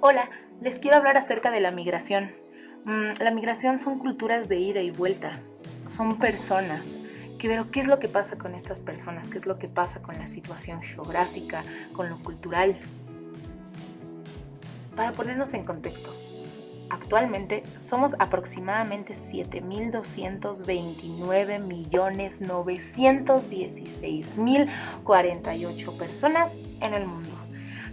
Hola, les quiero hablar acerca de la migración. La migración son culturas de ida y vuelta, son personas. Pero ¿qué es lo que pasa con estas personas? ¿Qué es lo que pasa con la situación geográfica, con lo cultural? Para ponernos en contexto, actualmente somos aproximadamente 7.229.916.048 personas en el mundo,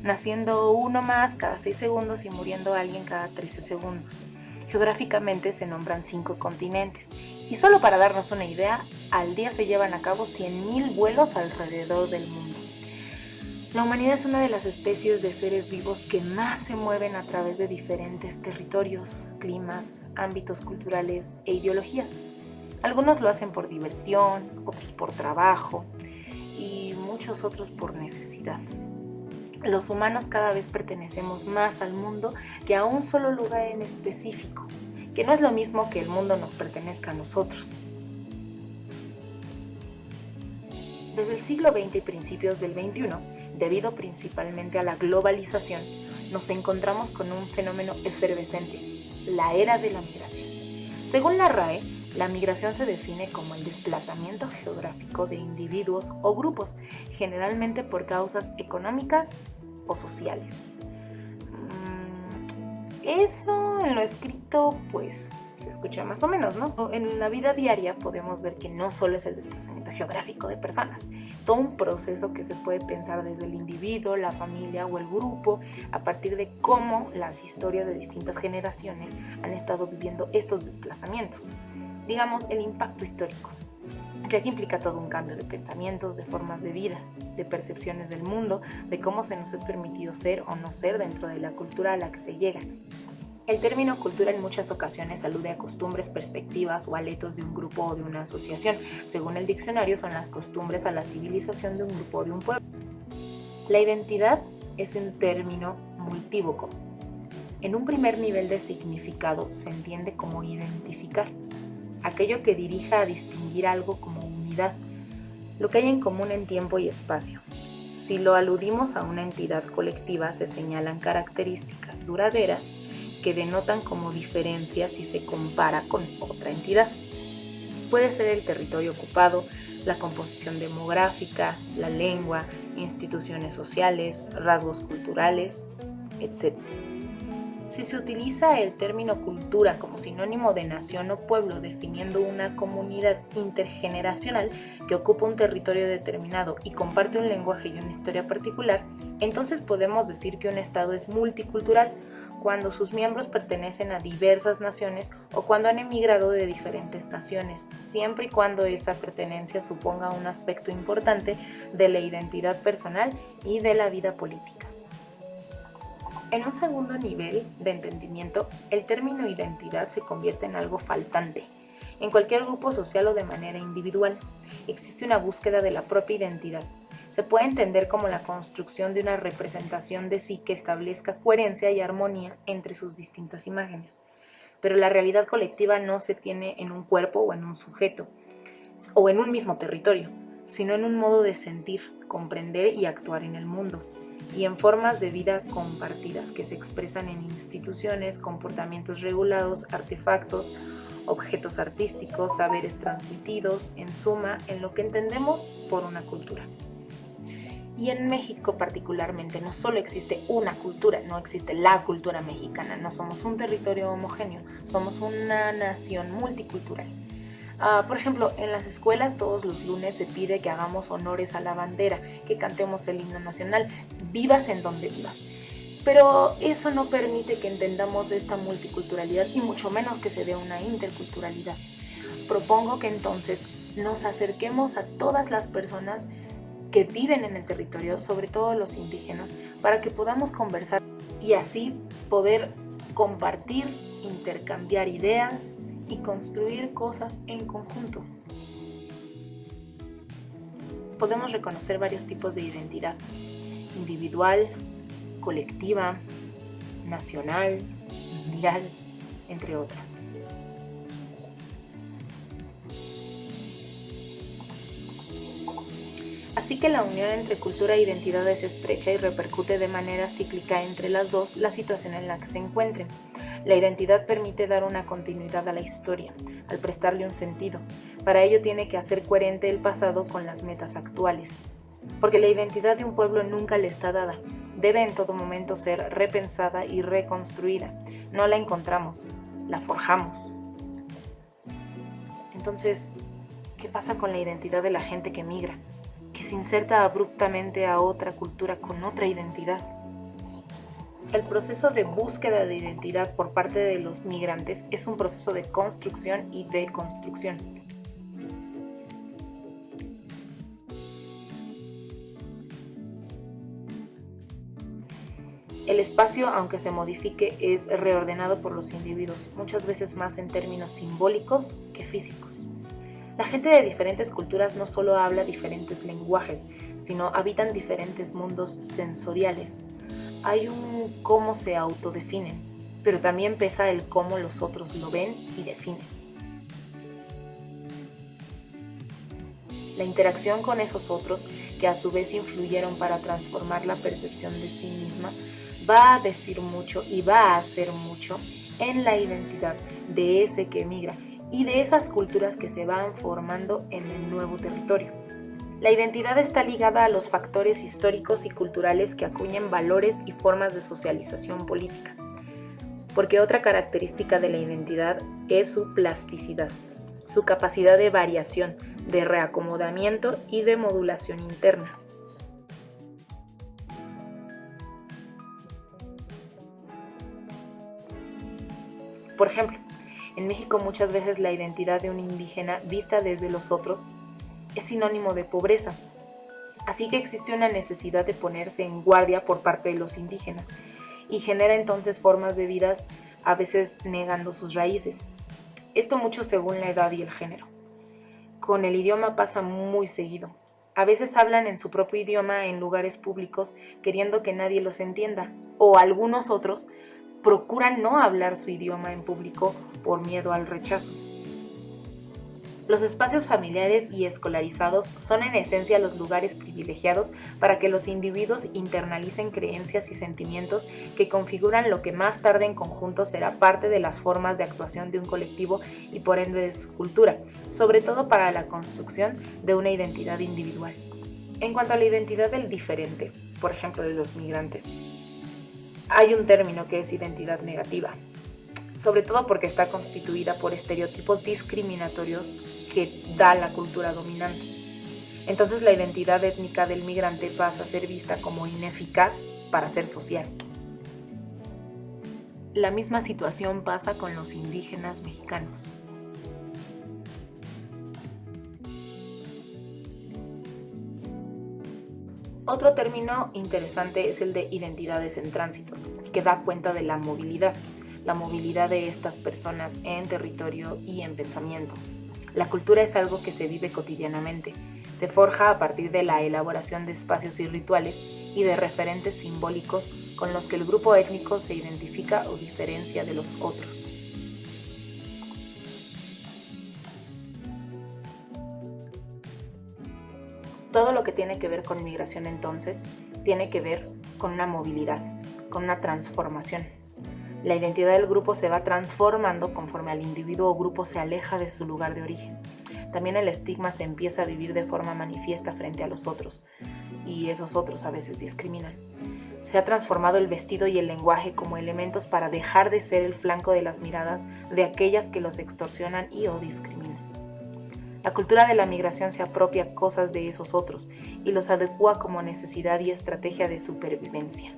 naciendo uno más cada 6 segundos y muriendo alguien cada 13 segundos. Geográficamente se nombran 5 continentes y solo para darnos una idea, al día se llevan a cabo 100.000 vuelos alrededor del mundo. La humanidad es una de las especies de seres vivos que más se mueven a través de diferentes territorios, climas, ámbitos culturales e ideologías. Algunos lo hacen por diversión, otros por trabajo y muchos otros por necesidad. Los humanos cada vez pertenecemos más al mundo que a un solo lugar en específico, que no es lo mismo que el mundo nos pertenezca a nosotros. Desde el siglo XX y principios del XXI, debido principalmente a la globalización, nos encontramos con un fenómeno efervescente, la era de la migración. Según la RAE, la migración se define como el desplazamiento geográfico de individuos o grupos, generalmente por causas económicas o sociales. Eso en lo escrito, pues, se escucha más o menos, ¿no? En la vida diaria podemos ver que no solo es el desplazamiento geográfico de personas, todo un proceso que se puede pensar desde el individuo, la familia o el grupo, a partir de cómo las historias de distintas generaciones han estado viviendo estos desplazamientos. Digamos, el impacto histórico, ya que implica todo un cambio de pensamientos, de formas de vida, de percepciones del mundo, de cómo se nos es permitido ser o no ser dentro de la cultura a la que se llega. El término cultura en muchas ocasiones alude a costumbres, perspectivas o aletos de un grupo o de una asociación. Según el diccionario, son las costumbres a la civilización de un grupo o de un pueblo. La identidad es un término multívoco. En un primer nivel de significado se entiende como identificar, aquello que dirija a distinguir algo como unidad, lo que hay en común en tiempo y espacio. Si lo aludimos a una entidad colectiva, se señalan características duraderas que denotan como diferencia si se compara con otra entidad. Puede ser el territorio ocupado, la composición demográfica, la lengua, instituciones sociales, rasgos culturales, etc. Si se utiliza el término cultura como sinónimo de nación o pueblo, definiendo una comunidad intergeneracional que ocupa un territorio determinado y comparte un lenguaje y una historia particular, entonces podemos decir que un estado es multicultural cuando sus miembros pertenecen a diversas naciones o cuando han emigrado de diferentes naciones, siempre y cuando esa pertenencia suponga un aspecto importante de la identidad personal y de la vida política. En un segundo nivel de entendimiento, el término identidad se convierte en algo faltante. En cualquier grupo social o de manera individual, existe una búsqueda de la propia identidad. Se puede entender como la construcción de una representación de sí que establezca coherencia y armonía entre sus distintas imágenes. Pero la realidad colectiva no se tiene en un cuerpo o en un sujeto, o en un mismo territorio, sino en un modo de sentir, comprender y actuar en el mundo, y en formas de vida compartidas que se expresan en instituciones, comportamientos regulados, artefactos, objetos artísticos, saberes transmitidos, en suma, en lo que entendemos por una cultura. Y en México particularmente no solo existe una cultura, no existe la cultura mexicana, no somos un territorio homogéneo, somos una nación multicultural. Por ejemplo, en las escuelas todos los lunes se pide que hagamos honores a la bandera, que cantemos el himno nacional, vivas en donde vivas. Pero eso no permite que entendamos esta multiculturalidad y mucho menos que se dé una interculturalidad. Propongo que entonces nos acerquemos a todas las personas que viven en el territorio, sobre todo los indígenas, para que podamos conversar y así poder compartir, intercambiar ideas y construir cosas en conjunto. Podemos reconocer varios tipos de identidad: individual, colectiva, nacional, mundial, entre otras. Así que la unión entre cultura e identidad es estrecha y repercute de manera cíclica entre las dos la situación en la que se encuentren. La identidad permite dar una continuidad a la historia, al prestarle un sentido. Para ello tiene que hacer coherente el pasado con las metas actuales. Porque la identidad de un pueblo nunca le está dada. Debe en todo momento ser repensada y reconstruida. No la encontramos, la forjamos. Entonces, ¿qué pasa con la identidad de la gente que migra? Que se inserta abruptamente a otra cultura con otra identidad. El proceso de búsqueda de identidad por parte de los migrantes es un proceso de construcción y deconstrucción. El espacio, aunque se modifique, es reordenado por los individuos, muchas veces más en términos simbólicos que físicos. La gente de diferentes culturas no solo habla diferentes lenguajes, sino habitan diferentes mundos sensoriales. Hay un cómo se autodefinen, pero también pesa el cómo los otros lo ven y definen. La interacción con esos otros, que a su vez influyeron para transformar la percepción de sí misma, va a decir mucho y va a hacer mucho en la identidad de ese que emigra y de esas culturas que se van formando en el nuevo territorio. La identidad está ligada a los factores históricos y culturales que acuñan valores y formas de socialización política, porque otra característica de la identidad es su plasticidad, su capacidad de variación, de reacomodamiento y de modulación interna. Por ejemplo, en México muchas veces la identidad de un indígena vista desde los otros es sinónimo de pobreza. Así que existe una necesidad de ponerse en guardia por parte de los indígenas y genera entonces formas de vidas a veces negando sus raíces. Esto mucho según la edad y el género. Con el idioma pasa muy seguido. A veces hablan en su propio idioma en lugares públicos queriendo que nadie los entienda, o algunos otros procuran no hablar su idioma en público por miedo al rechazo. Los espacios familiares y escolarizados son en esencia los lugares privilegiados para que los individuos internalicen creencias y sentimientos que configuran lo que más tarde en conjunto será parte de las formas de actuación de un colectivo y por ende de su cultura, sobre todo para la construcción de una identidad individual. En cuanto a la identidad del diferente, por ejemplo de los migrantes, hay un término que es identidad negativa, sobre todo porque está constituida por estereotipos discriminatorios que da la cultura dominante. Entonces la identidad étnica del migrante pasa a ser vista como ineficaz para ser social. La misma situación pasa con los indígenas mexicanos. Otro término interesante es el de identidades en tránsito, que da cuenta de la movilidad de estas personas en territorio y en pensamiento. La cultura es algo que se vive cotidianamente, se forja a partir de la elaboración de espacios y rituales y de referentes simbólicos con los que el grupo étnico se identifica o diferencia de los otros. Todo lo que tiene que ver con migración entonces tiene que ver con una movilidad, con una transformación. La identidad del grupo se va transformando conforme al individuo o grupo se aleja de su lugar de origen. También el estigma se empieza a vivir de forma manifiesta frente a los otros, y esos otros a veces discriminan. Se ha transformado el vestido y el lenguaje como elementos para dejar de ser el flanco de las miradas de aquellas que los extorsionan y o discriminan. La cultura de la migración se apropia cosas de esos otros y los adecúa como necesidad y estrategia de supervivencia.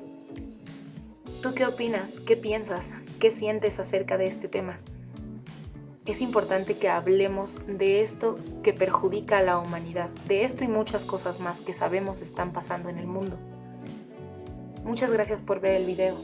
¿Tú qué opinas? ¿Qué piensas? ¿Qué sientes acerca de este tema? Es importante que hablemos de esto que perjudica a la humanidad, de esto y muchas cosas más que sabemos están pasando en el mundo. Muchas gracias por ver el video.